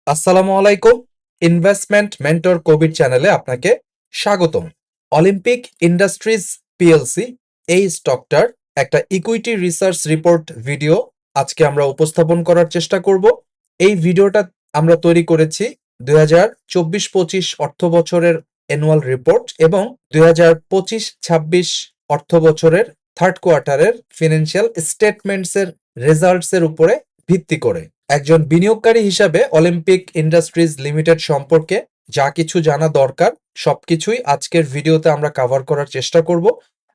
আসসালামু আলাইকুম। Investment mentor Covid চ্যানেলে আপনাকে স্বাগতম। অলিম্পিক ইন্ডাস্ট্রিজ পিএলসি এই স্টকটার একটা ইকুইটি রিসার্চ রিপোর্ট ভিডিও আজকে আমরা উপস্থাপন করার চেষ্টা করব। এই ভিডিওটা আমরা তৈরি করেছি 2024-25 অর্থ বছরের অ্যানুয়াল রিপোর্ট এবং 2025-26 অর্থ বছরের থার্ড কোয়ার্টারের ফিনান্সিয়াল স্টেটমেন্টসের রেজাল্টসের উপরে ভিত্তি করে। একজন বিনিয়োগকারী হিসাবে অলিম্পিক ইন্ডাস্ট্রিজ লিমিটেড সম্পর্কে যা কিছু জানা দরকার সবকিছুই আজকের ভিডিওতে আমরা কভার করার চেষ্টা করব।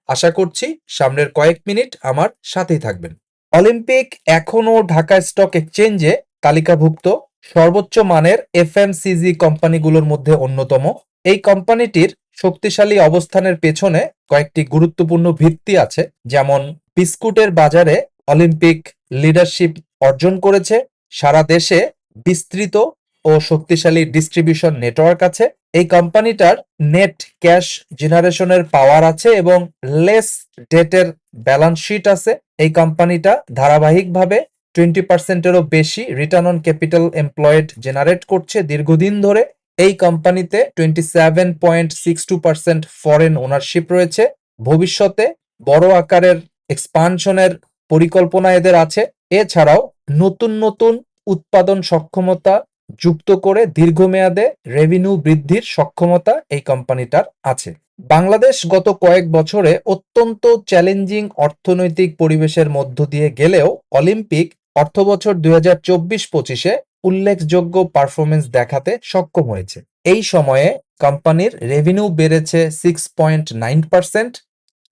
আশা করছি সামনের কয়েক মিনিট আমার সাথেই থাকবেন। অলিম্পিক এখনও ঢাকা স্টক এক্সচেঞ্জে তালিকাভুক্ত সর্বোচ্চ মানের এফএমসিজি কোম্পানিগুলোর মধ্যে অন্যতম। এই কোম্পানিটির শক্তিশালী অবস্থানের পেছনে কয়েকটি গুরুত্বপূর্ণ ভিত্তি আছে, যেমন বিস্কুটের বাজারে অলিম্পিক লিডারশিপ অর্জন করেছে, সারা দেশে বিস্তৃত ও শক্তিশালী ডিস্ট্রিবিউশন নেটওয়ার্ক আছে, এই কোম্পানিটার নেট ক্যাশ জেনারেশনের পাওয়ার আছে এবং লেস ডেটের ব্যালেন্স শিট আছে। এই কোম্পানিটা ধারাবাহিকভাবে 20%-এরও বেশি return on capital employed generate করছে দীর্ঘদিন ধরে। এই কোম্পানিতে 27.62% ফরেন ওনারশিপ রয়েছে। ভবিষ্যতে বড় আকারের এক্সপানশনের পরিকল্পনা এদের আছে। এছাড়াও নতুন নতুন উৎপাদন সক্ষমতা যুক্ত করে দীর্ঘমেয়াদে রেভিনিউ বৃদ্ধির সক্ষমতা এই কোম্পানিটার আছে। বাংলাদেশ গত কয়েক বছরে অত্যন্ত চ্যালেঞ্জিং অর্থনৈতিক পরিবেশের মধ্য দিয়ে গেলেও অলিম্পিক অর্থবছর 2024-25-এ উল্লেখযোগ্য পারফরমেন্স দেখাতে সক্ষম হয়েছে। এই সময়ে কোম্পানির রেভিনিউ বেড়েছে 6.9%,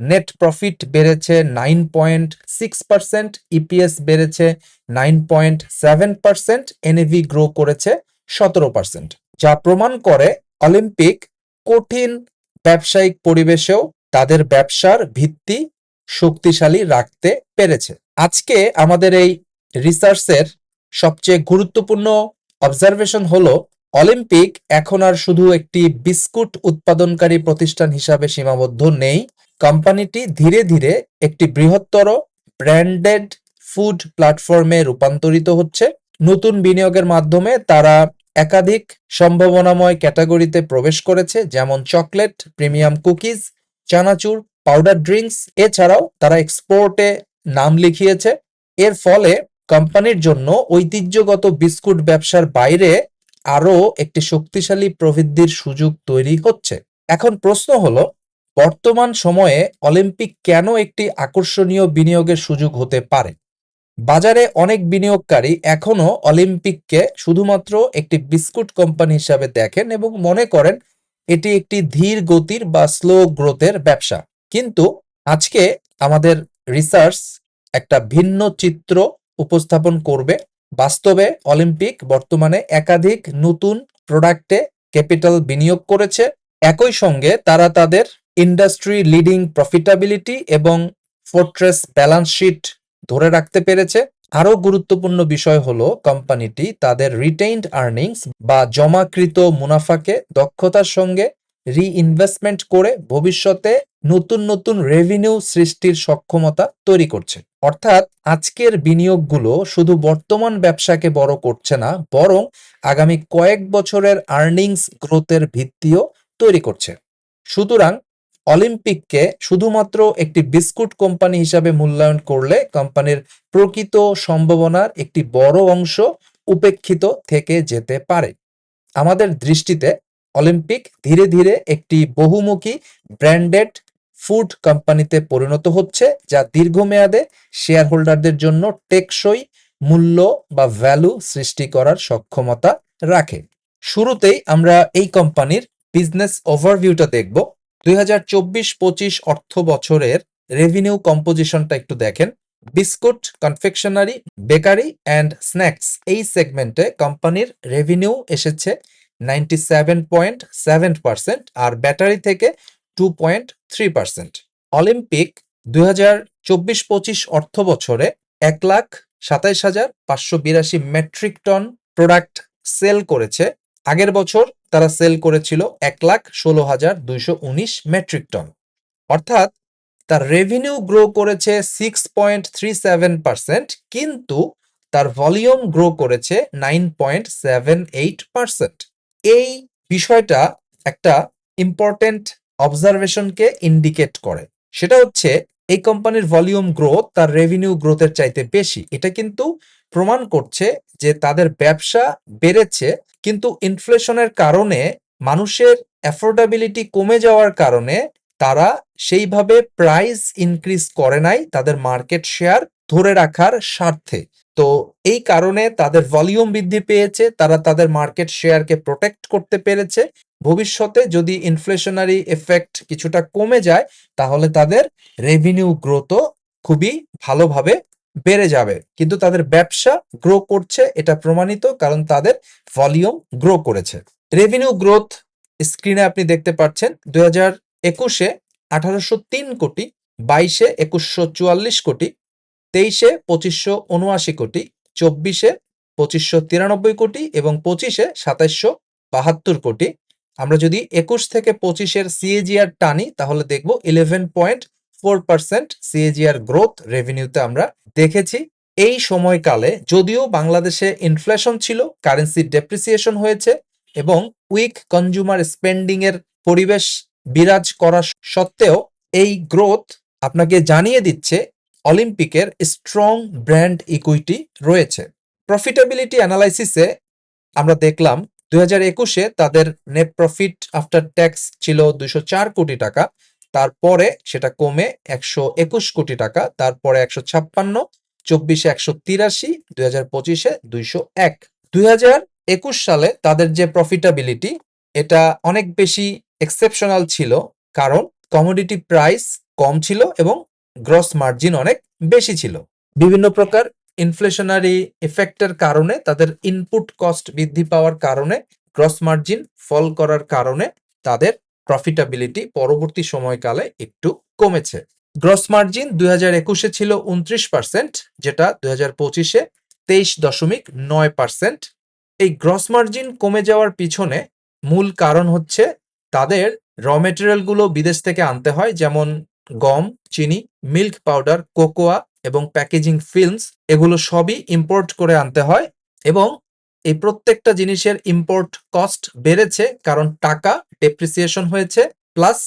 নেট প্রফিট বেড়েছে 9.6%, ইপিএস বেড়েছে 9.7%, এনএভি গ্রো করেছে 17%, যা প্রমাণ করে অলিম্পিক কঠিন ব্যবসায়িক পরিবেশেও তাদের ব্যবসার ভিত্তি শক্তিশালী রাখতে পেরেছে। আজকে আমাদের এই রিসার্চের সবচেয়ে গুরুত্বপূর্ণ অবজারভেশন হলো অলিম্পিক এখন আর শুধু একটি বিস্কুট উৎপাদনকারী প্রতিষ্ঠান হিসাবে সীমাবদ্ধ নেই। কোম্পানিটি ধীরে ধীরে একটি বৃহত্তর ব্র্যান্ডেড ফুড প্ল্যাটফর্মে রূপান্তরিত হচ্ছে। নতুন বিনিয়োগের মাধ্যমে তারা একাধিক সম্ভাবনাময় ক্যাটাগরিতে প্রবেশ করেছে, যেমন চকলেট, প্রিমিয়াম কুকিজ, চানাচুর, পাউডার ড্রিঙ্কস। এছাড়াও তারা এক্সপোর্টে নাম লিখিয়েছে। এর ফলে কোম্পানির জন্য ঐতিহ্যগত বিস্কুট ব্যবসার বাইরে আরও একটি শক্তিশালী প্রবৃদ্ধির সুযোগ তৈরি হচ্ছে। এখন প্রশ্ন হলো, বর্তমান সময়ে অলিম্পিক কেন একটি আকর্ষণীয় বিনিয়োগের সুযোগ হতে পারে? বাজারে অনেক বিনিয়োগকারী এখনও অলিম্পিককে শুধুমাত্র একটি বিস্কুট কোম্পানি হিসাবে দেখেন এবং মনে করেন এটি একটি ধীর গতির বা স্লো গ্রোথের ব্যবসা। কিন্তু আজকে আমাদের রিসার্চ একটা ভিন্ন চিত্র উপস্থাপন করবে। বাস্তবে অলিম্পিক বর্তমানে একাধিক নতুন প্রোডাক্টে ক্যাপিটাল বিনিয়োগ করেছে। একই সঙ্গে তারা তাদের ইন্ডাস্ট্রি লিডিং প্রফিটাবিলিটি এবং ফোর্ট্রেস ব্যালেন্স শিট ধরে রাখতে পেরেছে। আরও গুরুত্বপূর্ণ বিষয় হলো কোম্পানিটি তাদের রিটেইনড আর্নিংস বা জমাকৃত মুনাফাকে দক্ষতার সঙ্গে রিইনভেস্টমেন্ট করে ভবিষ্যতে নতুন নতুন রেভিনিউ সৃষ্টির সক্ষমতা তৈরি করছে। অর্থাৎ আজকের বিনিয়োগগুলো শুধু বর্তমান ব্যবসাকে বড় করছে না, বরং আগামী কয়েক বছরের আর্নিংস গ্রোথের ভিত্তিও তৈরি করছে। সুতরাং অলিম্পিককে শুধুমাত্র একটি বিস্কুট কোম্পানি হিসাবে মূল্যায়ন করলে কোম্পানির প্রকৃত সম্ভাবনার একটি বড় অংশ উপেক্ষিত থেকে যেতে পারে। আমাদের দৃষ্টিতে অলিম্পিক ধীরে ধীরে একটি বহুমুখী ব্র্যান্ডেড ফুড কোম্পানিতে পরিণত হচ্ছে, যা দীর্ঘমেয়াদে শেয়ার হোল্ডারদের জন্য টেকসই মূল্য বা ভ্যালু সৃষ্টি করার সক্ষমতা রাখে। শুরুতেই আমরা এই কোম্পানির বিজনেস ওভারভিউটা দেখব। 2024-25 অর্থ বছরের রেভিনিউ কম্পোজিশনটা একটু দেখেন। Biscuit, confectionery, bakery and snacks এই সেগমেন্টে কোম্পানির রেভিনিউ এসেছে 97.7% আর ব্যাটারি থেকে 2.3%। অলিম্পিক 2024-25 অর্থ বছরে 1,27,582 মেট্রিক টন প্রোডাক্ট সেল করেছে। আগের বছর তারা সেল করেছিল 1,16,219 মেট্রিক টন। অর্থাৎ তার রেভিনিউ গ্রো করেছে 6.37%, কিন্তু তার ভলিউম গ্রো করেছে 9.78%। এই বিষয়টা একটা ইম্পর্টেন্ট অবজারভেশনকে ইন্ডিকেট করে। সেটা হচ্ছে এই কোম্পানির ভলিউম গ্রোথ তার রেভিনিউ গ্রোথের চাইতে বেশি। এটা কিন্তু প্রমাণ করছে যে তাদের ব্যবসা বেড়েছে, কিন্তু ইনফ্লেশনের কারণে মানুষের অ্যাফোর্ডেবিলিটি কমে যাওয়ার কারণে তারা সেইভাবে প্রাইস ইনক্রিজ করে নাই তাদের মার্কেট শেয়ার ধরে রাখার স্বার্থে। তো এই কারণে তাদের ভলিউম বৃদ্ধি পেয়েছে, তারা তাদের মার্কেট শেয়ারকে প্রোটেক্ট করতে পেরেছে। ভবিষ্যতে যদি ইনফ্লেশনারি এফেক্ট কিছুটা কমে যায় তাহলে তাদের রেভিনিউ গ্রোথও খুবই ভালোভাবে বেড়ে যাবে, কিন্তু তাদের ব্যবসা গ্রো করছে এটা প্রমাণিত, কারণ তাদের ভলিউম গ্রো করেছে। রেভিনিউ গ্রোথ স্ক্রিনে আপনি দেখতে পাচ্ছেন 2021-এ 1803 কোটি, 22-এ 2144 কোটি, 23-এ 2579 কোটি, 24-এ 2593 কোটি এবং 25-এ 2772 কোটি। আমরা যদি 21 থেকে 25-এর সিএজিআর টানি তাহলে দেখব 11.4% সিএজিআর গ্রোথ রেভিনিউতে আমরা দেখেছি। এই সময়কালে যদিও বাংলাদেশে ইনফ্লেশন ছিল, কারেন্সি ডেপ্রিসিয়েশন হয়েছে এবং উইক কনজিউমার স্পেন্ডিং এর পরিবেশ বিরাজ করা সত্ত্বেও এই গ্রোথ আপনাকে জানিয়ে দিচ্ছে অলিম্পিকের স্ট্রং ব্র্যান্ড ইকুইটি রয়েছে। প্রফিটেবিলিটি অ্যানালাইসিসে আমরা দেখলাম 2021-এ তাদের নেট প্রফিট আফটার ট্যাক্স ছিল 204 কোটি টাকা, তারপরে সেটা কমে 121 কোটি টাকা, তারপরে 156, 24-এ 183, 2025-এ 201। 2021 সালে তাদের যে প্রফিটেবিলিটি এটা অনেক বেশি এক্সেপশনাল ছিল, কারণ কমোডিটি প্রাইস কম ছিল এবং গ্রস মার্জিন অনেক বেশি ছিল। বিভিন্ন প্রকার ইনফ্লেশনারি ইফেক্টের কারণে তাদের ইনপুট কস্ট বৃদ্ধি পাওয়ার কারণে গ্রস মার্জিন ফল করার কারণে তাদের প্রফিটেবিলিটি পরবর্তী সময়কালে একটু কমেছে। গ্রস মার্জিন 2021-এ ছিল 29%, যেটা 2025-এ 23.9%। এই গ্রস মার্জিন কমে যাওয়ার পিছনে মূল কারণ হচ্ছে তাদের র মেটেরিয়াল গুলো বিদেশ থেকে আনতে হয়, যেমন গম, চিনি, মিল্ক পাউডার, কোকোয়া এবং প্যাকেজিং ফিল্মস, এগুলো সবই ইম্পোর্ট করে আনতে হয় এবং এই প্রত্যেকটা জিনিসের ইম্পোর্ট কস্ট বেড়েছে কারণ টাকা ডেপ্রিসিয়েশন হয়েছে, প্লাস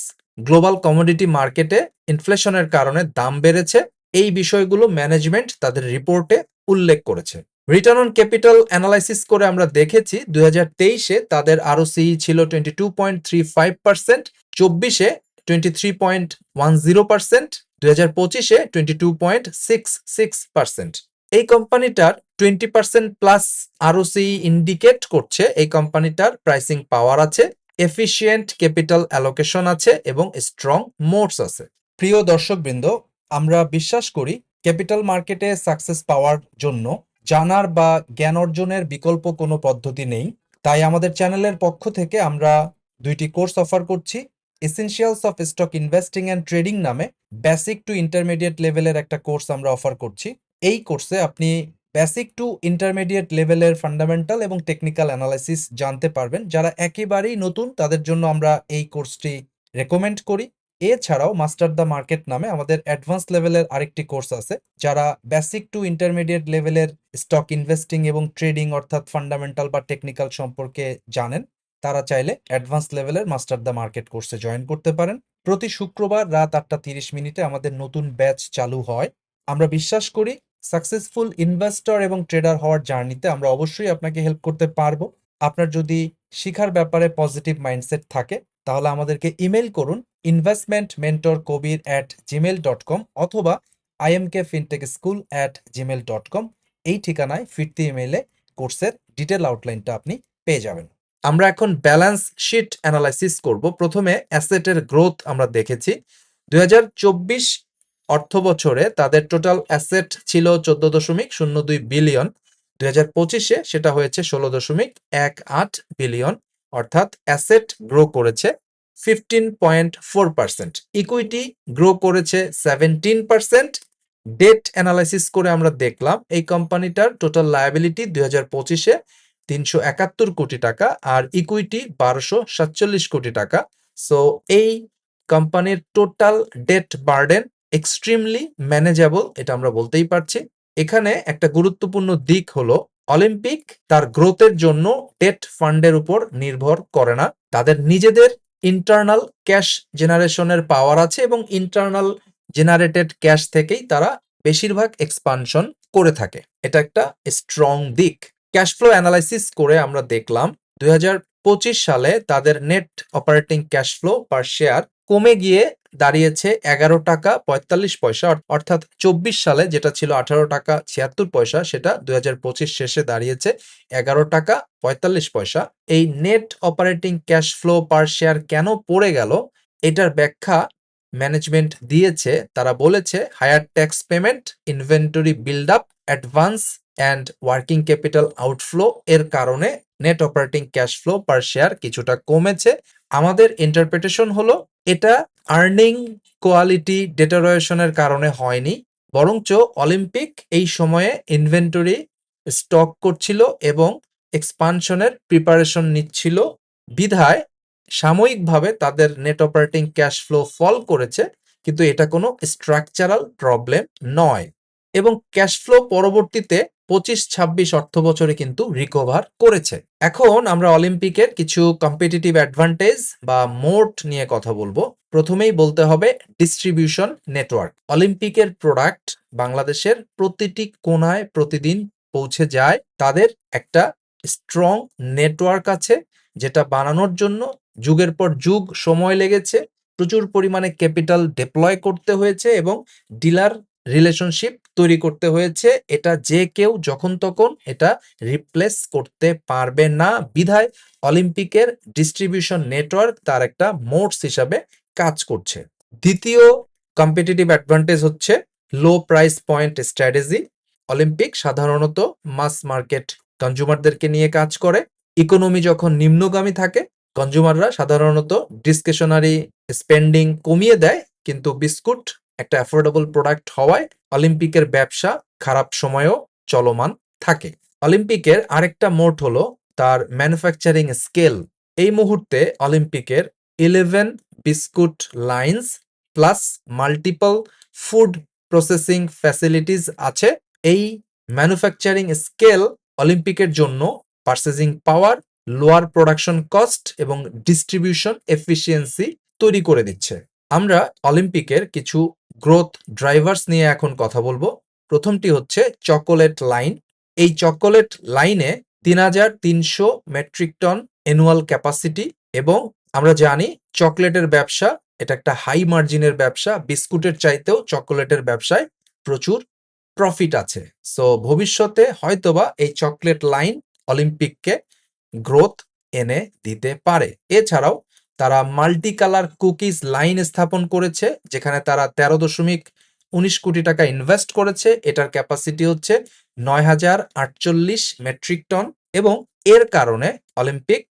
গ্লোবাল কমোডিটি মার্কেটে ইনফ্লেশনের কারণে দাম বেড়েছে। এই বিষয়গুলো ম্যানেজমেন্ট তাদের রিপোর্টে উল্লেখ করেছে। রিটার্ন অন ক্যাপিটাল অ্যানালাইসিস করে আমরা দেখেছি 2023-এ তাদের আরওসিই ছিল 22.35%, 24-এ 23.10%, 2025-এ 22.66%। এই কোম্পানিটার 20% প্লাস আরওসিই ইন্ডিকেট করছে এই কোম্পানিটার প্রাইসিং পাওয়ার আছে, এফিশিয়েন্ট ক্যাপিটাল অ্যালোকেশন আছে এবং স্ট্রং মোটস আছে। প্রিয় দর্শকবৃন্দ, আমরা বিশ্বাস করি ক্যাপিটাল মার্কেটে সাকসেস পাওয়ার জন্য জানার বা জ্ঞান অর্জনের বিকল্প কোনো পদ্ধতি নেই। তাই আমাদের চ্যানেলের পক্ষ থেকে আমরা 2টি কোর্স অফার করছি। Essentials of stock investing and trading নামে বেসিক টু ইন্টারমিডিয়েট লেভেলের একটা কোর্স আমরা অফার করছি। এই কোর্সে আপনি বেসিক টু ইন্টারমিডিয়েট লেভেলের ফান্ডামেন্টাল এবং টেকনিক্যাল অ্যানালাইসিস জানতে পারবেন। যারা একেবারেই নতুন তাদের জন্য আমরা এই কোর্সটি রেকমেন্ড করি। এছাড়াও মাস্টার দ্য মার্কেট নামে আমাদের অ্যাডভান্স লেভেলের আরেকটি কোর্স আছে। যারা বেসিক টু ইন্টারমিডিয়েট লেভেলের স্টক ইনভেস্টিং এবং ট্রেডিং অর্থাৎ ফান্ডামেন্টাল বা টেকনিক্যাল সম্পর্কে জানেন, তারা চাইলে অ্যাডভান্স লেভেলের মাস্টার দ্য মার্কেট কোর্সে জয়েন করতে পারেন। প্রতি শুক্রবার রাত 8:30 আমাদের নতুন ব্যাচ চালু হয়। আমরা বিশ্বাস করি সাকসেসফুল ইনভেস্টর এবং ট্রেডার হওয়ার জার্নিতে আমরা অবশ্যই আপনাকে হেল্প করতে পারবো। আপনার যদি শিখার ব্যাপারে পজিটিভ মাইন্ডসেট থাকে তাহলে আমাদেরকে ইমেল করুন investmentmentorkobir@gmail.com অথবা imkfintechschool@gmail.com। এই ঠিকানায় ফিরতি ইমেইলে কোর্সের ডিটেল আউটলাইনটা আপনি পেয়ে যাবেন। আমরা এখন ব্যালেন্স শিট অ্যানালাইসিস করব। প্রথমে অ্যাসেটের গ্রোথ আমরা দেখেছি 2024 অর্থ বছরে তাদের টোটাল অ্যাসেট ছিল 14.02 বিলিয়ন, 2025-এ সেটা হয়েছে 16.18 বিলিয়ন, অর্থাৎ অ্যাসেট গ্রো করেছে 15.4%, ইকুইটি গ্রো করেছে 17%। ডেট অ্যানালাইসিস করে আমরা দেখলাম এই কোম্পানিটার টোটাল লায়াবিলিটি 2025-এ 371 কোটি টাকা আর ইকুইটি 1247 কোটি টাকা। সো এই কোম্পানির total debt burden extremely manageable, এটা আমরা বলতেই পারছি। এখানে একটা গুরুত্বপূর্ণ দিক হলো অলিম্পিক তার গ্রোথের জন্য ডেট ফান্ডের উপর নির্ভর করে না। তাদের নিজেদের ইন্টারনাল ক্যাশ জেনারেশনের পাওয়ার আছে এবং ইন্টারনাল জেনারেটেড ক্যাশ থেকেই তারা বেশিরভাগ এক্সপানশন করে থাকে। এটা একটা স্ট্রং দিক। ক্যাশ ফ্লো অ্যানালাইসিস করে আমরা দেখলাম 2025 সালে তাদের net operating cash flow per share কমে গিয়ে দাঁড়িয়েছে 11 টাকা 45 পয়সা, অর্থাৎ 24 সালে যেটা ছিল 18 টাকা 76 পয়সা, সেটা 2025 শেষে দাঁড়িয়েছে 11 টাকা 45 পয়সা। এই net operating cash flow per share কেন পড়ে গেল, এটার ব্যাখ্যা ম্যানেজমেন্ট দিয়েছে। তারা বলেছে higher tax payment, inventory build up, advance and working capital outflow এর কারণে net operating cash flow per share কিছুটা কমেছে। আমাদের ইন্টারপ্রিটেশন হলো এটা আর্নিং কোয়ালিটি ডেটারিয়েশনের কারণে হয়নি, বরঞ্চ অলিম্পিক এই সময়ে ইনভেন্টরি স্টক করছিল এবং এক্সপানশনের প্রিপারেশন নিচ্ছিল, বিধায় সাময়িকভাবে তাদের নেট অপারেটিং ক্যাশ ফ্লো ফল করেছে, কিন্তু এটা কোনো স্ট্রাকচারাল প্রবলেম নয়। এবং ক্যাশ ফ্লো পরবর্তীতে 25-26 অর্থ বছরে কিন্তু রিকভার করেছে। এখন আমরা অলিম্পিকের কিছু কম্পিটিটিভ অ্যাডভান্টেজ বা মোট নিয়ে কথা বলবো। প্রথমেই বলতে হবে ডিস্ট্রিবিউশন নেটওয়ার্ক। অলিম্পিকের প্রোডাক্ট বাংলাদেশের প্রতিটি কোণায় প্রতিদিন পৌঁছে যায়। তাদের একটা স্ট্রং নেটওয়ার্ক আছে, যেটা বানানোর জন্য যুগের পর যুগ সময় লেগেছে, প্রচুর পরিমাণে ক্যাপিটাল ডিপ্লয় করতে হয়েছে এবং ডিলার রিলেশনশিপ তৈরি করতে হয়েছে। এটা যে কেউ যখন তখন এটা রিপ্লেস করতে পারবে না, বিধায় অলিম্পিকের ডিস্ট্রিবিউশন নেটওয়ার্ক তার একটা মোটস হিসাবে কাজ করছে। দ্বিতীয় কম্পিটিটিভ অ্যাডভান্টেজ হচ্ছে low price point strategy. Olympic সাধারণত মাস মার্কেট কনজিউমারদেরকে নিয়ে কাজ করে। ইকোনমি যখন নিম্নগামী থাকে, কনজিউমাররা সাধারণত ডিসক্রিশনারি স্পেন্ডিং কমিয়ে দেয়, কিন্তু বিস্কুট একটা অ্যাফোর্ডেবল প্রোডাক্ট হওয়ায় অলিম্পিকের ব্যবসা খারাপ সময়েও চলমান থাকে। অলিম্পিকের আরেকটা মোট হলো তার ম্যানুফ্যাকচারিং স্কেল। এই মুহূর্তে অলিম্পিকের 11 biscuit lines plus multiple food processing facilities আছে। এই ম্যানুফ্যাকচারিং স্কেল অলিম্পিকের জন্য purchasing power, lower production cost এবং ডিস্ট্রিবিউশন এফিসিয়েন্সি তৈরি করে দিচ্ছে। আমরা অলিম্পিকের কিছু গ্রোথ ড্রাইভার্স নিয়ে এখন কথা বলবো। প্রথমটি হচ্ছে চকোলেট লাইন। এই চকোলেট লাইনে 3,300 মেট্রিক টন অ্যানুয়াল ক্যাপাসিটি, এবং আমরা জানি চকলেটের ব্যবসা এটা একটা হাই মার্জিনের ব্যবসা। বিস্কুটের চাইতেও চকোলেটের ব্যবসায় প্রচুর প্রফিট আছে। সো ভবিষ্যতে হয়তোবা এই চকলেট লাইন অলিম্পিককে গ্রোথ এনে দিতে পারে। এছাড়াও তারা মাল্টি কালার কুকিজ লাইন স্থাপন করেছে, যেখানে তারা 13.19 কোটি টাকা ইনভেস্ট করেছে। এটার ক্যাপাসিটি হচ্ছে 9,048 মেট্রিক টন, এবং এর কারণে অলিম্পিক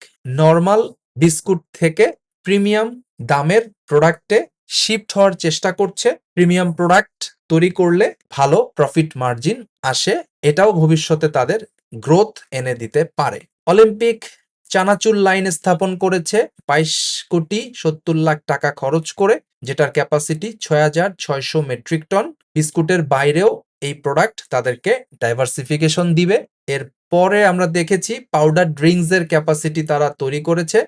নর্মাল বিস্কুট থেকে প্রিমিয়াম দামের প্রোডাক্টে শিফট হওয়ার চেষ্টা করছে। প্রিমিয়াম প্রোডাক্ট তৈরি করলে ভালো প্রফিট মার্জিন আসে, এটাও ভবিষ্যতে তাদের গ্রোথ এনে দিতে পারে। অলিম্পিক চানাচুর লাইন স্থাপন করেছে 22,70,00,000 টাকা খরচ করে, যেটার ক্যাপাসিটি 6,600 মেট্রিক টন। বিস্কুটের বাইরেও এই প্রোডাক্ট তাদেরকে ডাইভার্সিফিকেশন দিবে। এর পরে আমরা দেখেছি পাউডার ড্রিঙ্কস এর ক্যাপাসিটি তারা তৈরি করেছে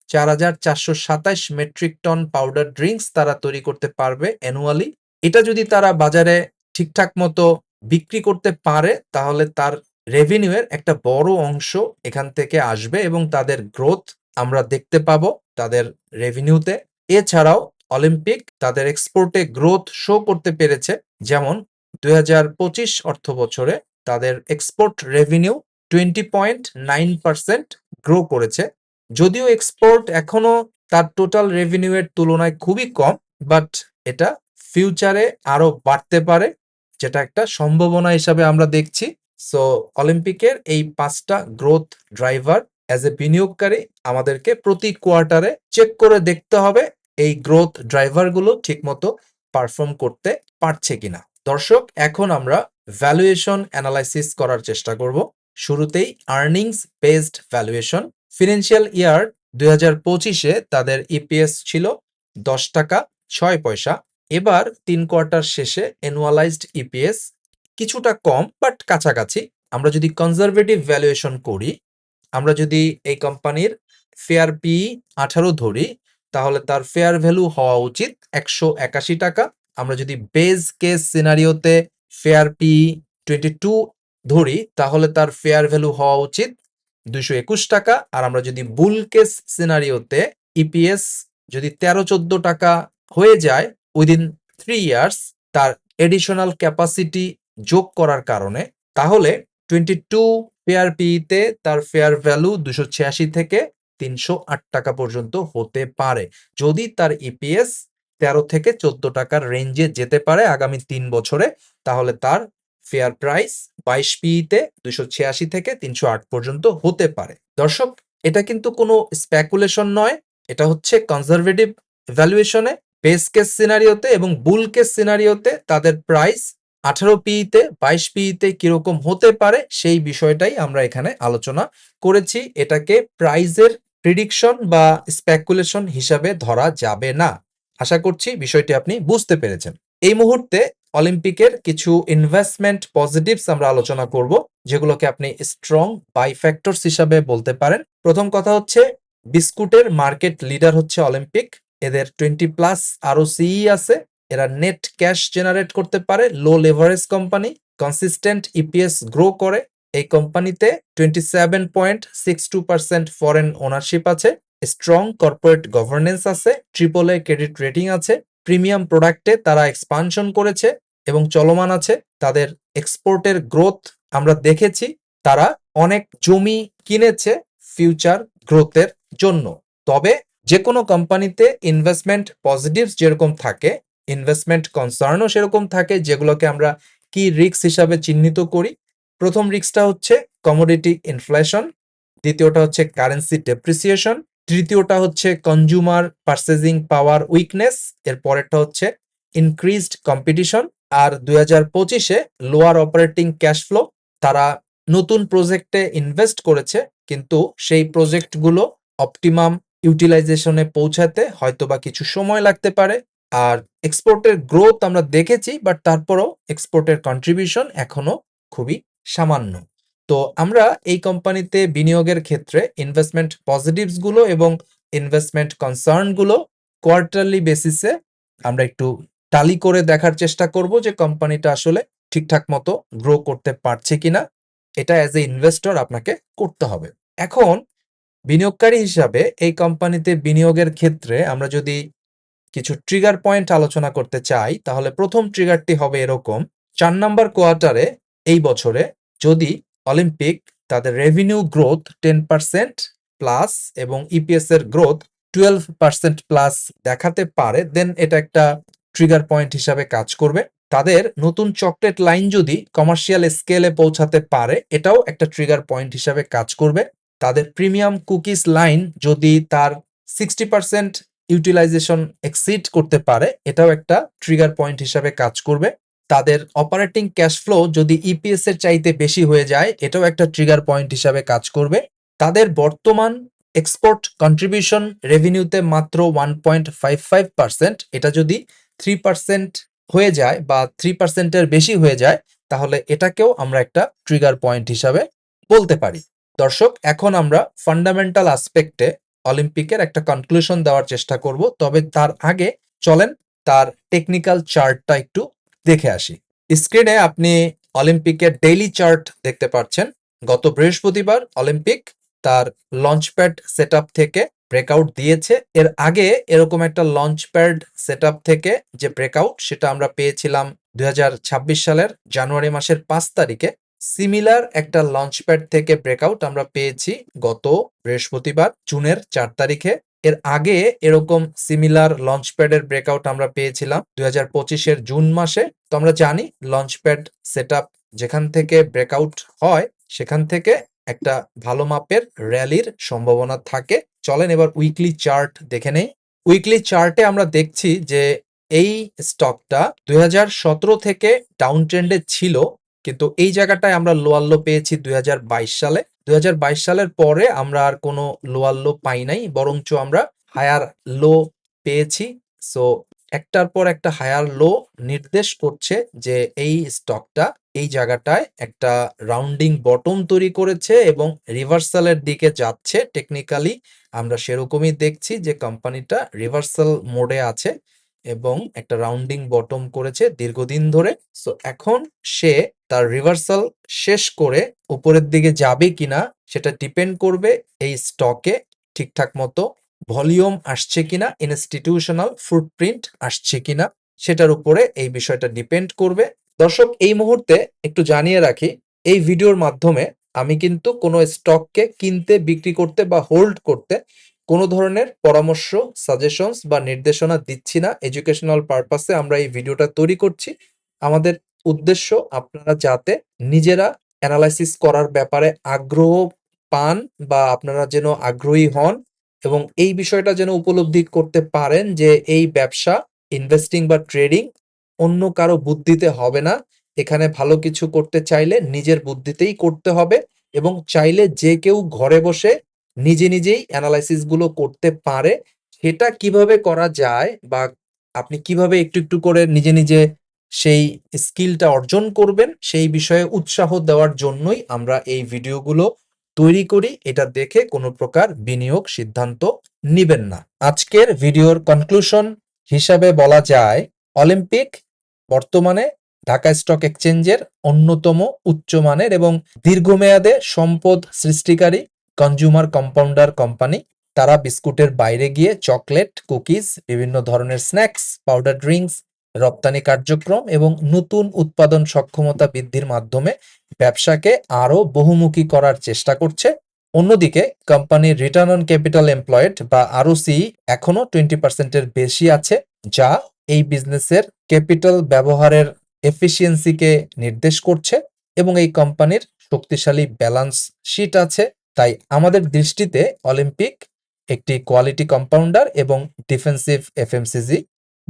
4,427 মেট্রিক টন পাউডার ড্রিঙ্কস তারা তৈরি করতে পারবে অ্যানুয়ালি। এটা যদি তারা বাজারে ঠিকঠাক মতো বিক্রি করতে পারে, তাহলে তার রেভিনিউয়ের একটা বড় অংশ এখান থেকে আসবে এবং তাদের গ্রোথ আমরা দেখতে পাবো তাদের রেভিনিউতে। এছাড়াও অলিম্পিক তাদের এক্সপোর্টে গ্রোথ শো করতে পেরেছে, যেমন 2025 অর্থ বছরে তাদের এক্সপোর্ট রেভিনিউ 20.9% গ্রো করেছে। যদিও এক্সপোর্ট এখনো তার টোটাল রেভিনিউয়ের তুলনায় খুবই কম, বাট এটা ফিউচারে আরো বাড়তে পারে, যেটা একটা সম্ভাবনা হিসাবে আমরা দেখছি। সো অলিম্পিকের এই 5টা গ্রোথ ড্রাইভার অ্যাজ এ বিনিয়োগকারী আমাদেরকে প্রতি কোয়ার্টারে চেক করে দেখতে হবে এই গ্রোথ ড্রাইভারগুলো ঠিকমতো পারফর্ম করতে পারছে কিনা। দর্শক, এখন আমরা ভ্যালুয়েশন অ্যানালাইসিস করার চেষ্টা করব। শুরুতেই earnings based valuation. Financial year 2025-এ তাদের ইপিএস ছিল 10 টাকা 6 পয়সা। এবার 3 কোয়ার্টার শেষে অ্যানুয়ালাইজড ইপিএস কিছুটা কম বাট কাছাকাছি। আমরা যদি কনজারভেটিভ ভ্যালুয়েশন করি, আমরা যদি এই কোম্পানির ফেয়ার পি 18 ধরি, তাহলে তার ফেয়ার ভ্যালু হওয়া উচিত 181 টাকা। আমরা যদি বেজ কেস সিনারিওতে ফেয়ার পি 22 ধরি, তাহলে তার ফেয়ার ভ্যালু হওয়া উচিত 221 টাকা। আর আমরা যদি বুল কেস সিনারিওতে ইপিএস যদি 13-14 টাকা হয়ে যায় উইদিন 3 ইয়ার্স তার এডিশনাল ক্যাপাসিটি যোগ করার কারণে, তাহলে 22 ফেয়ার পিতে তার ফেয়ার ভ্যালু 286 থেকে 308 টাকা পর্যন্ত হতে পারে, যদি তার ইপিএস 13 থেকে 14 টাকার রেঞ্জে যেতে পারে আগামী 3 বছরে। তাহলে তার ফেয়ার প্রাইস 22 পিতে 286 থেকে 308 পর্যন্ত হতে পারে। দর্শক, এটা কিন্তু কোনো স্পেকুলেশন নয়, এটা হচ্ছে কনজারভেটিভ ভ্যালুয়েশনে বেস কেস সিনারিওতে এবং বুল কেস সিনারিওতে তাদের প্রাইস 18 পিইতে 22 পিইতে কিরকম হতে পারে সেই বিষয়টাই আমরা এখানে আলোচনা করেছি। এটাকে প্রাইজের প্রিডিকশন বা স্পেকুলেশন হিসাবে ধরা যাবে না। আশা করছি বিষয়টি আপনি বুঝতে পেরেছেন। এই মুহূর্তে অলিম্পিকের কিছু ইনভেস্টমেন্ট পজিটিভস আমরা আলোচনা করব, যেগুলোকে আপনি স্ট্রং বাই ফ্যাক্টরস হিসাবে বলতে পারেন। প্রথম কথা হচ্ছে, বিস্কুটের মার্কেট লিডার হচ্ছে অলিম্পিক। এদের 20+ আরওসিই আছে। এরা নেট ক্যাশ জেনারেট করতে পারে, low leverage company, consistent EPS grow করে। এই কোম্পানিতে 27.62% ফরেন ওনারশিপ আছে, স্ট্রং কর্পোরেট গভর্নেন্স আছে, ট্রিপল এ ক্রেডিট রেটিং আছে, প্রিমিয়াম প্রোডাক্টে তারা এক্সপানশন করেছে এবং চলমান আছে। তাদের এক্সপোর্টের গ্রোথ আমরা দেখেছি, তারা অনেক জমি কিনেছে ফিউচার গ্রোথের জন্য। তবে যে কোনো কোম্পানিতে ইনভেস্টমেন্ট পজিটিভস যেরকম থাকে, ইনভেস্টমেন্ট কনসার্নও সেরকম থাকে, যেগুলোকে আমরা কি রিস্ক হিসাবে চিহ্নিত করি। প্রথম রিস্কটা হচ্ছে কমোডিটি ইনফ্লেশন, দ্বিতীয়টা হচ্ছে কারেন্সি ডেপ্রিসিয়েশন, তৃতীয়টা হচ্ছে কনজিউমার পারচেজিং পাওয়ার উইকনেস, এর পরেরটা হচ্ছে ইনক্রিজড কম্পিটিশন। আর 2025-এ লোয়ার অপারেটিং ক্যাশ ফ্লো। তারা নতুন প্রজেক্টে ইনভেস্ট করেছে, কিন্তু সেই প্রজেক্টগুলো অপটিমাম ইউটিলাইজেশনে পৌঁছাতে হয়তোবা কিছু সময় লাগতে পারে। আর এক্সপোর্টের গ্রোথ আমরা দেখেছি, বাট তারপরও এক্সপোর্টের কন্ট্রিবিউশন এখনো খুবই সামান্য। তো আমরা এই কোম্পানিতে বিনিয়োগের ক্ষেত্রে ইনভেস্টমেন্ট পজিটিভস গুলো এবং ইনভেস্টমেন্ট কনসার্ন গুলো কোয়ার্টারলি বেসিসে আমরা একটু টালি করে দেখার চেষ্টা করব যে কোম্পানিটা আসলে ঠিকঠাক মতো গ্রো করতে পারছে কিনা। এটা অ্যাজ এ ইনভেস্টর আপনাকে করতে হবে। এখন বিনিয়োগকারী হিসাবে এই কোম্পানিতে বিনিয়োগের ক্ষেত্রে আমরা যদি কিছু ট্রিগার পয়েন্ট আলোচনা করতে চাই, তাহলে প্রথম ট্রিগারটি হবে এরকম: 4 নাম্বার কোয়ার্টারে এই বছরে যদি অলিম্পিক তাদের রেভিনিউ গ্রোথ 10% প্লাস এবং ইপিএস এর গ্রোথ 12% প্লাস দেখাতে পারে, দেন এটা একটা ট্রিগার পয়েন্ট হিসাবে কাজ করবে। তাদের নতুন চকলেট লাইন যদি কমার্শিয়াল স্কেলে পৌঁছাতে পারে, এটাও একটা ট্রিগার পয়েন্ট হিসাবে কাজ করবে। তাদের প্রিমিয়াম কুকিজ লাইন যদি তার 60% ইউটিলাইজেশন এক্সিড করতে পারে, এটাও একটা ট্রিগার পয়েন্ট হিসাবে কাজ করবে। তাদের অপারেটিং ক্যাশ ফ্লো যদি ইপিএস এর চাইতে বেশি হয়ে যায়, এটাও একটা ট্রিগার পয়েন্ট হিসাবে কাজ করবে। তাদের বর্তমান এক্সপোর্ট কন্ট্রিবিউশন রেভিনিউতে মাত্র 1.55%, এটা যদি 3% হয়ে যায় বা 3%-এর বেশি হয়ে যায়, তাহলে এটাকেও আমরা একটা ট্রিগার পয়েন্ট হিসাবে বলতে পারি। দর্শক, এখন আমরা ফান্ডামেন্টাল আসপেক্টে অলিম্পিকের একটা কনক্লুশন দেওয়ার চেষ্টা করব। তবে তার আগে চলেন তার টেকনিক্যাল চার্টটা একটু দেখে আসি। স্ক্রিনে আপনি অলিম্পিকের ডেইলি চার্ট দেখতে পাচ্ছেন। গত বৃহস্পতিবার অলিম্পিক তার লঞ্চপ্যাড সেটআপ থেকে ব্রেকআউট দিয়েছে। এর আগে এরকম একটা লঞ্চপ্যাড সেটআপ থেকে যে ব্রেকআউট, সেটা আমরা পেয়েছিলাম 2026 সালের জানুয়ারি মাসের 5 তারিখে। সিমিলার একটা লঞ্চপ্যাড থেকে ব্রেকআউট আমরা পেয়েছি গত বৃহস্পতিবার জুনের 4 তারিখে। এর আগে এরকম সিমিলার লঞ্চপ্যাডের ব্রেকআউট আমরা পেয়েছিলাম 2025-এর জুন মাসে। তো আমরা জানি লঞ্চপ্যাড সেটআপ যেখান থেকে ব্রেকআউট হয়, সেখান থেকে একটা ভালো মাপের র্যালির সম্ভাবনা থাকে। চলেন এবার উইকলি চার্ট দেখে নেই। উইকলি চার্টে আমরা দেখছি যে এই স্টকটা 2017 থেকে ডাউন ট্রেন্ডে ছিল, কিন্তু এই জায়গাটায় আমরা লোয়ার লো পেয়েছি 2022 সালে। 2022 সালের পরে আমরা আর কোনো লোয়ার লো পাই নাই, বরঞ্চ আমরা হায়ার লো পেয়েছি। সো একটার পর একটা হায়ার লো নির্দেশ করছে যে এই স্টকটা এই জায়গাটায় একটা রাউন্ডিং বটম তৈরি করেছে এবং রিভার্সালের দিকে যাচ্ছে। টেকনিক্যালি আমরা সেরকমই দেখছি যে কোম্পানিটা রিভার্সাল মোডে আছে এবং একটা রাউন্ডিং বটম করেছে দীর্ঘদিন ধরে। সো এখন সে তার রিভার্সাল শেষ করে উপরের দিকে যাবে কিনা সেটা ডিপেন্ড করবে এই স্টকে ঠিকঠাক মতো ভলিউম আসছে কিনা, ইনস্টিটিউশনাল ফুটপ্রিন্ট আসছে কিনা সেটার উপরে এই বিষয়টা ডিপেন্ড করবে। দর্শক, এই মুহূর্তে একটু জানিয়ে রাখি, এই ভিডিওর মাধ্যমে আমি কিন্তু কোনো স্টককে কিনতে, বিক্রি করতে বা হোল্ড করতে কোনো ধরনের পরামর্শ, সাজেশনস বা নির্দেশনা দিচ্ছি না। এডুকেশনাল পারপাসে আমরা এই ভিডিওটা তৈরি করছি। আমাদের উদ্দেশ্য আপনারা যাতে নিজেরা অ্যানালাইসিস করার ব্যাপারে আগ্রহ পান বা আপনারা যেন আগ্রহী হন এবং এই বিষয়টা যেন উপলব্ধি করতে পারেন যে এই ব্যবসা, ইনভেস্টিং বা ট্রেডিং অন্য কারো বুদ্ধিতে হবে না। এখানে ভালো কিছু করতে চাইলে নিজের বুদ্ধিতেই করতে হবে এবং চাইলে যে কেউ ঘরে বসে নিজেই অ্যানালাইসিস গুলো করতে পারে। সেটা কিভাবে করা যায় বা আপনি কিভাবে একটু করে নিজে সেই স্কিলটা অর্জন করবেন সেই বিষয়ে উৎসাহ দেওয়ার জন্যই আমরা এই ভিডিওগুলো তৈরি করি। এটা দেখে কোনো প্রকার বিনিয়োগ সিদ্ধান্ত নিবেন না। আজকের ভিডিওর কনক্লুশন হিসাবে বলা যায়, অলিম্পিক বর্তমানে ঢাকা স্টক এক্সচেঞ্জের অন্যতম উচ্চমানের এবং দীর্ঘমেয়াদে সম্পদ সৃষ্টিকারী কনজিউমার কম্পাউন্ডার কোম্পানি। তারা বিস্কুটের বাইরে গিয়ে চকলেট, কুকিজ, বিভিন্ন ধরনের স্ন্যাক্স, পাউডার ড্রিঙ্কস, রপ্তানি কার্যক্রম এবং নতুন উৎপাদন সক্ষমতা বৃদ্ধির মাধ্যমে ব্যবসাকে আরো বহুমুখী করার চেষ্টা করছে। অন্যদিকে কোম্পানির রিটার্ন অন ক্যাপিটাল এমপ্লয়েড বা আরওসি এখনো 20% বেশি আছে, যা এই বিজনেসের ক্যাপিটাল ব্যবহারের এফিসিয়েন্সিকে নির্দেশ করছে এবং এই কোম্পানির শক্তিশালী ব্যালেন্স শিট আছে। তাই আমাদের দৃষ্টিতে অলিম্পিক একটি কোয়ালিটি কম্পাউন্ডার এবং ডিফেন্সিভ এফএমসিজি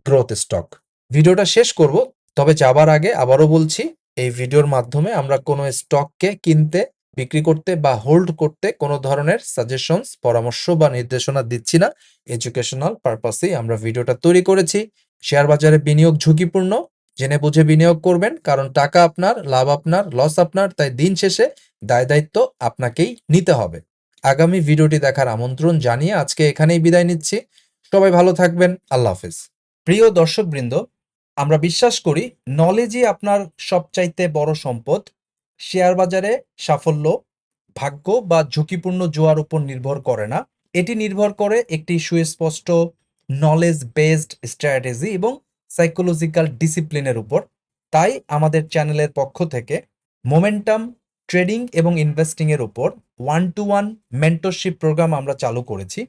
গ্রোথ স্টক। ভিডিওটা শেষ করব, তবে যাবার আগে আবারও বলছি, এই ভিডিওর মাধ্যমে আমরা কোনো স্টককে কিনতে, বিক্রি করতে বা হোল্ড করতে কোনো ধরনের সাজেশনস, পরামর্শ বা নির্দেশনা দিচ্ছি না। এডুকেশনাল পারপাসেই আমরা ভিডিওটা তৈরি করেছি। শেয়ার বাজারে বিনিয়োগ ঝুঁকিপূর্ণ, জেনে বুঝে বিনিয়োগ করবেন, কারণ টাকা আপনার, লাভ আপনার, লস আপনার। তাই দিন শেষে দায় দায়িত্ব আপনাকেই নিতে হবে। আগামী ভিডিওটি দেখার আমন্ত্রণ জানিয়ে আজকে এখানেই বিদায় নিচ্ছি। সবাই ভালো থাকবেন। আল্লাহ হাফেজ। প্রিয় দর্শকবৃন্দ, আমরা বিশ্বাস করি নলেজই আপনার সবচাইতে বড় সম্পদ। শেয়ার বাজারে সাফল্য ভাগ্য বা ঝুঁকিপূর্ণ জোয়ার উপর নির্ভর করে না। এটি নির্ভর করে একটি সুস্পষ্ট নলেজ বেসড স্ট্র্যাটেজি এবং সাইকোলজিক্যাল ডিসিপ্লিনের উপর। তাই আমাদের চ্যানেলের পক্ষ থেকে মোমেন্টাম ট্রেডিং এবং ইনভেস্টিং এর উপর 1-to-1 মেন্টরশিপ প্রোগ্রাম আমরা চালু করেছি।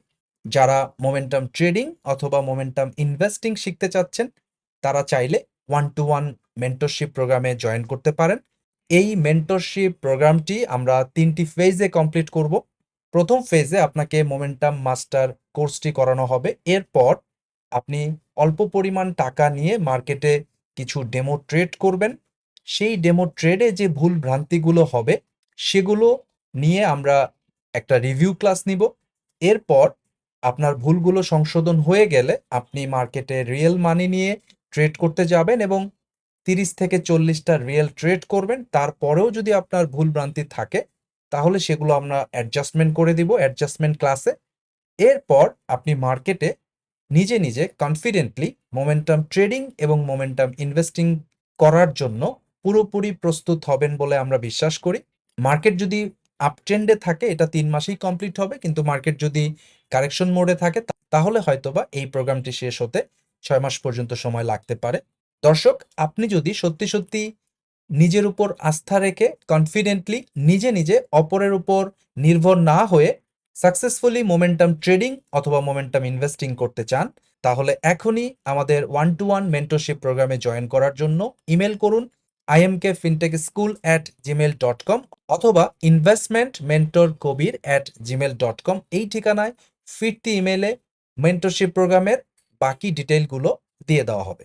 যারা মোমেন্টাম ট্রেডিং অথবা মোমেন্টাম ইনভেস্টিং শিখতে চাচ্ছেন তারা চাইলে 1-to-1 মেন্টরশিপ প্রোগ্রামে জয়েন করতে পারেন। এই মেন্টরশিপ প্রোগ্রামটি আমরা 3টি ফেজে কমপ্লিট করব। প্রথম ফেজে আপনাকে মোমেন্টাম মাস্টার কোর্সটি করানো হবে। এরপর আপনি অল্প পরিমাণ টাকা নিয়ে মার্কেটে কিছু ডেমো ট্রেড করবেন। সেই ডেমো ট্রেডে যে ভুল ভ্রান্তিগুলো হবে সেগুলো নিয়ে আমরা একটা রিভিউ ক্লাস নিব। এরপর আপনার ভুলগুলো সংশোধন হয়ে গেলে আপনি মার্কেটে রিয়েল মানি নিয়ে ট্রেড করতে যাবেন এবং 30 থেকে 40টা রিয়েল ট্রেড করবেন। তারপরেও যদি আপনার ভুল ভ্রান্তি থাকে তাহলে সেগুলো আমরা অ্যাডজাস্টমেন্ট করে দিব অ্যাডজাস্টমেন্ট ক্লাসে। এরপর আপনি মার্কেটে নিজে কনফিডেন্টলি মোমেন্টাম ট্রেডিং এবং মোমেন্টাম ইনভেস্টিং করার জন্য পুরোপুরি প্রস্তুত হবেন বলে আমরা বিশ্বাস করি। মার্কেট যদি আপট্রেন্ডে থাকে এটা 3 মাসেই কমপ্লিট হবে, কিন্তু মার্কেট যদি কারেকশন মোডে থাকে তাহলে হয়তোবা এই প্রোগ্রামটি শেষ হতে 6 মাস পর্যন্ত সময় লাগতে পারে। দর্শক, আপনি যদি সত্যি নিজের উপর আস্থা রেখে কনফিডেন্টলি নিজে অপরের উপর নির্ভর না হয়ে সাকসেসফুলি মোমেন্টাম ট্রেডিং অথবা মোমেন্টাম ইনভেস্টিং করতে চান তাহলে এখনই আমাদের 1-to-1 মেন্টরশিপ প্রোগ্রামে জয়েন করার জন্য ইমেল করুন imkfintechschool@gmail.com অথবা investmentmentorkobir@gmail.com। এই ঠিকানায় ফিরতি ইমেলে মেন্টরশিপ প্রোগ্রামের বাকি ডিটেইলগুলো দিয়ে দেওয়া হবে।